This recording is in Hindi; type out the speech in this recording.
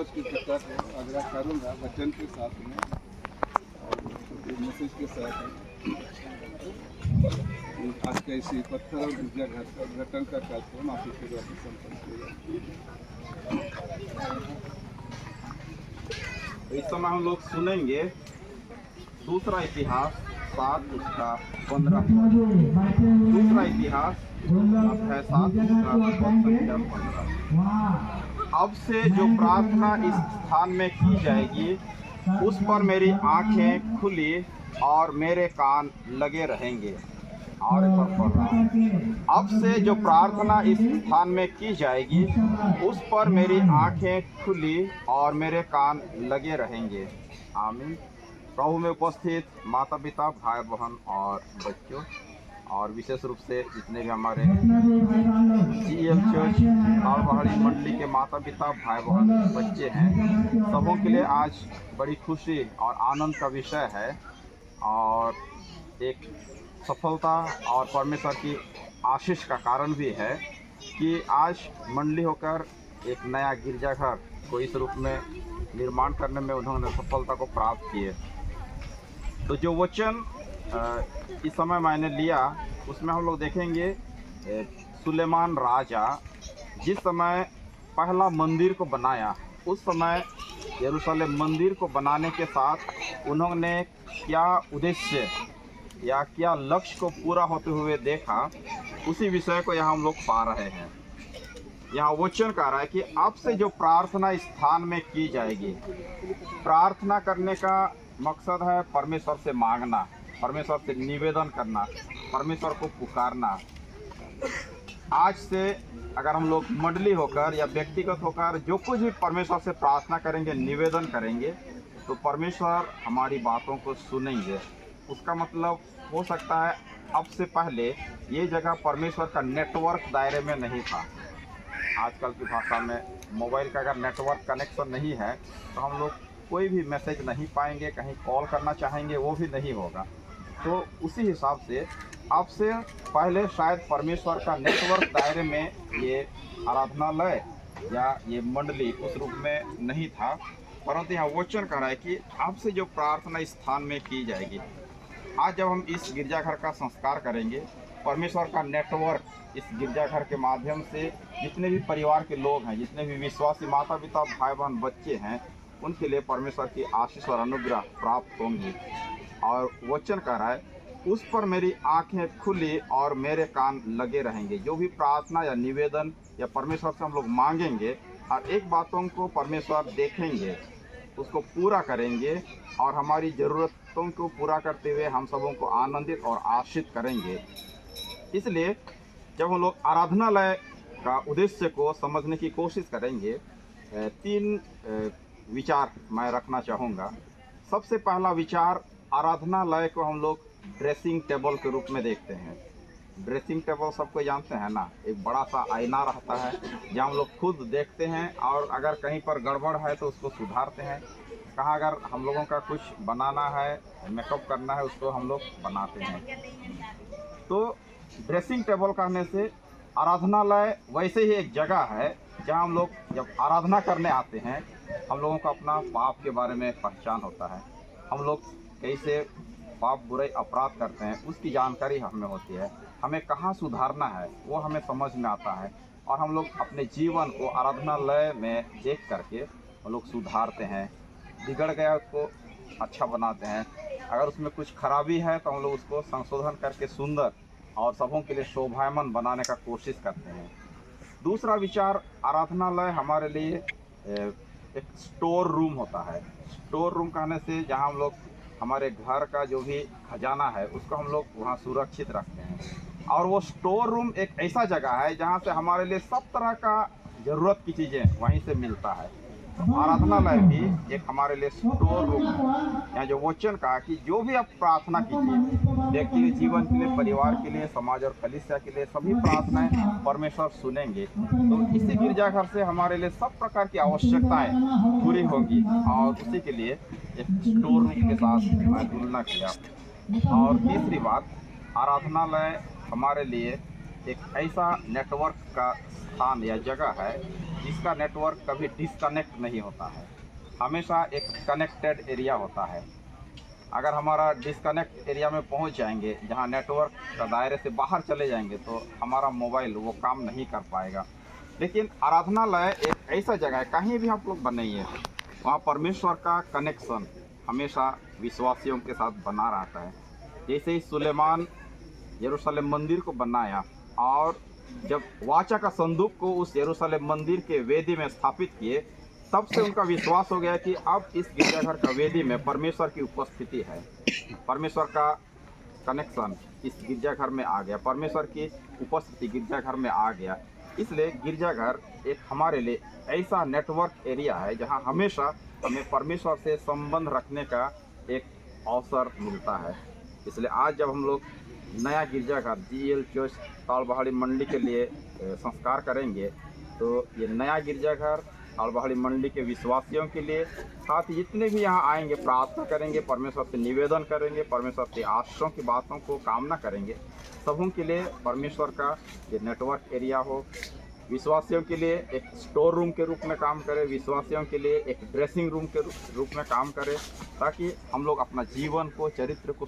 आज की चर्चा को आग्रह करूँगा वचन के साथ में और मैसेज के साथ आज का इसी पत्थर और गिरजाघर का उद्घाटन का कार्यक्रम आप के द्वारा संपन्न किया। इस समय हम लोग सुनेंगे दूसरा इतिहास 7 उसका 15। दूसरा इतिहास अध्याय 7 उसका 15। अब से जो प्रार्थना इस स्थान में की जाएगी उस पर मेरी आंखें खुली और मेरे कान लगे रहेंगे। और एक बार पढ़ रहा हूं। अब से जो प्रार्थना इस स्थान में की जाएगी उस पर मेरी आंखें खुली और मेरे कान लगे रहेंगे। आमीन। प्रभु में उपस्थित माता पिता भाई बहन और बच्चों और विशेष रूप से जितने भी हमारे GL चर्च लालपहाड़ी मंडली के माता पिता भाई बहन बच्चे हैं, सबों के लिए आज बड़ी खुशी और आनंद का विषय है और एक सफलता और परमेश्वर की आशीष का कारण भी है कि आज मंडली होकर एक नया गिरजाघर को इस रूप में निर्माण करने में उन्होंने सफलता को प्राप्त किए। तो जो वचन इस समय मैंने लिया उसमें हम लोग देखेंगे सुलेमान राजा जिस समय पहला मंदिर को बनाया उस समय यरूशलेम मंदिर को बनाने के साथ उन्होंने क्या उद्देश्य या क्या लक्ष्य को पूरा होते हुए देखा, उसी विषय को यहाँ हम लोग पा रहे हैं। यहाँ वचन कह रहा है कि अब से जो प्रार्थना इस स्थान में की जाएगी, प्रार्थना करने का मकसद है परमेश्वर से मांगना, परमेश्वर से निवेदन करना, परमेश्वर को पुकारना। आज से अगर हम लोग मंडली होकर या व्यक्तिगत होकर जो कुछ भी परमेश्वर से प्रार्थना करेंगे, निवेदन करेंगे, तो परमेश्वर हमारी बातों को सुनेंगे। उसका मतलब हो सकता है अब से पहले ये जगह परमेश्वर का नेटवर्क दायरे में नहीं था। आजकल की भाषा में मोबाइल का अगर नेटवर्क कनेक्शन नहीं है तो हम लोग कोई भी मैसेज नहीं पाएंगे, कहीं कॉल करना चाहेंगे वो भी नहीं होगा। तो उसी हिसाब से अब से पहले शायद परमेश्वर का नेटवर्क दायरे में ये आराधनालय या ये मंडली उस रूप में नहीं था, परंतु यहाँ वचन कह रहा है कि अब से जो प्रार्थना स्थान में की जाएगी। आज जब हम इस गिरजाघर का संस्कार करेंगे, परमेश्वर का नेटवर्क इस गिरजाघर के माध्यम से जितने भी परिवार के लोग हैं, जितने भी विश्वासी माता पिता भाई बहन बच्चे हैं, उनके लिए परमेश्वर की आशीष और अनुग्रह प्राप्त होंगी। और वचन कह रहा है उस पर मेरी आंखें खुली और मेरे कान लगे रहेंगे। जो भी प्रार्थना या निवेदन या परमेश्वर से हम लोग मांगेंगे, हर एक बातों को परमेश्वर देखेंगे, उसको पूरा करेंगे और हमारी ज़रूरतों को पूरा करते हुए हम सबों को आनंदित और आशीष करेंगे। इसलिए जब हम लोग आराधनालय का उद्देश्य को समझने की कोशिश करेंगे, 3 विचार मैं रखना चाहूँगा। सबसे पहला विचार, आराधनालय को हम लोग ड्रेसिंग टेबल के रूप में देखते हैं। ड्रेसिंग टेबल सबको जानते हैं ना, एक बड़ा सा आईना रहता है जहाँ हम लोग खुद देखते हैं और अगर कहीं पर गड़बड़ है तो उसको सुधारते हैं। कहाँ अगर हम लोगों का कुछ बनाना है, मेकअप करना है, उसको हम लोग बनाते हैं। तो ड्रेसिंग टेबल कहने से आराधनालय वैसे ही एक जगह है जहाँ हम लोग जब आराधना करने आते हैं, हम लोगों को अपना पाप के बारे में पहचान होता है। हम लोग कैसे पाप बुराई अपराध करते हैं उसकी जानकारी हमें होती है। हमें कहाँ सुधारना है वो हमें समझ में आता है और हम लोग अपने जीवन को आराधनालय में देख करके हम लोग सुधारते हैं। बिगड़ गया उसको अच्छा बनाते हैं, अगर उसमें कुछ खराबी है तो हम लोग उसको संशोधन करके सुंदर और सबों के लिए शोभायमान बनाने का कोशिश करते हैं। दूसरा विचार, आराधनालय हमारे लिए एक स्टोर रूम होता है। स्टोर रूम कहने से जहाँ हम लोग हमारे घर का जो भी खजाना है उसको हम लोग वहाँ सुरक्षित रखते हैं। और वो स्टोर रूम एक ऐसा जगह है जहाँ से हमारे लिए सब तरह का ज़रूरत की चीज़ें वहीं से मिलता है। तो आराधनालय भी एक हमारे लिए स्टोर रूम है। यहाँ जो वचन कहा कि जो भी आप प्रार्थना कीजिए, व्यक्तिगत जीवन के लिए, परिवार के लिए, समाज और कलीसिया के लिए, सभी प्रार्थनाएं परमेश्वर सुनेंगे। तो इसी गिरजाघर से हमारे लिए सब प्रकार की आवश्यकताएं पूरी होगी और उसी के लिए एक स्टोर रूम के साथ तुलना किया। और तीसरी बात, आराधनालय हमारे लिए एक ऐसा नेटवर्क का स्थान या जगह है जिसका नेटवर्क कभी डिस्कनेक्ट नहीं होता है, हमेशा एक कनेक्टेड एरिया होता है। अगर हमारा डिस्कनेक्ट एरिया में पहुंच जाएंगे, जहां नेटवर्क का दायरे से बाहर चले जाएंगे, तो हमारा मोबाइल वो काम नहीं कर पाएगा। लेकिन आराधनालय एक ऐसा जगह है, कहीं भी आप लोग बनाइए, वहाँ परमेश्वर का कनेक्शन हमेशा विश्वासियों के साथ बना रहता है। जैसे ही सुलेमान यरूशलेम मंदिर को बनाया और जब वाचा का संदूक को उस यरूशलेम मंदिर के वेदी में स्थापित किए, तब से उनका विश्वास हो गया कि अब इस गिरजाघर का वेदी में परमेश्वर की उपस्थिति है, परमेश्वर का कनेक्शन इस गिरजाघर में आ गया, परमेश्वर की उपस्थिति गिरजाघर में आ गया। इसलिए गिरजाघर एक हमारे लिए ऐसा नेटवर्क एरिया है जहां हमेशा हमें परमेश्वर से संबंध रखने का एक अवसर मिलता है। इसलिए आज जब हम लोग नया गिरजाघर GL चर्च तालबहाड़ी मंडी के लिए संस्कार करेंगे, तो ये नया गिरजाघर तालबहाड़ी मंडी के विश्वासियों के लिए, साथ ही जितने भी यहाँ आएंगे, प्रार्थना करेंगे, परमेश्वर से निवेदन करेंगे, परमेश्वर से आशीषों की बातों को कामना करेंगे, सबों के लिए परमेश्वर का ये नेटवर्क एरिया हो। विश्वासियों के लिए एक स्टोर रूम के रूप में काम करे, विश्वासियों के लिए एक ड्रेसिंग रूम के रूप में काम करे, ताकि हम लोग अपना जीवन को, चरित्र को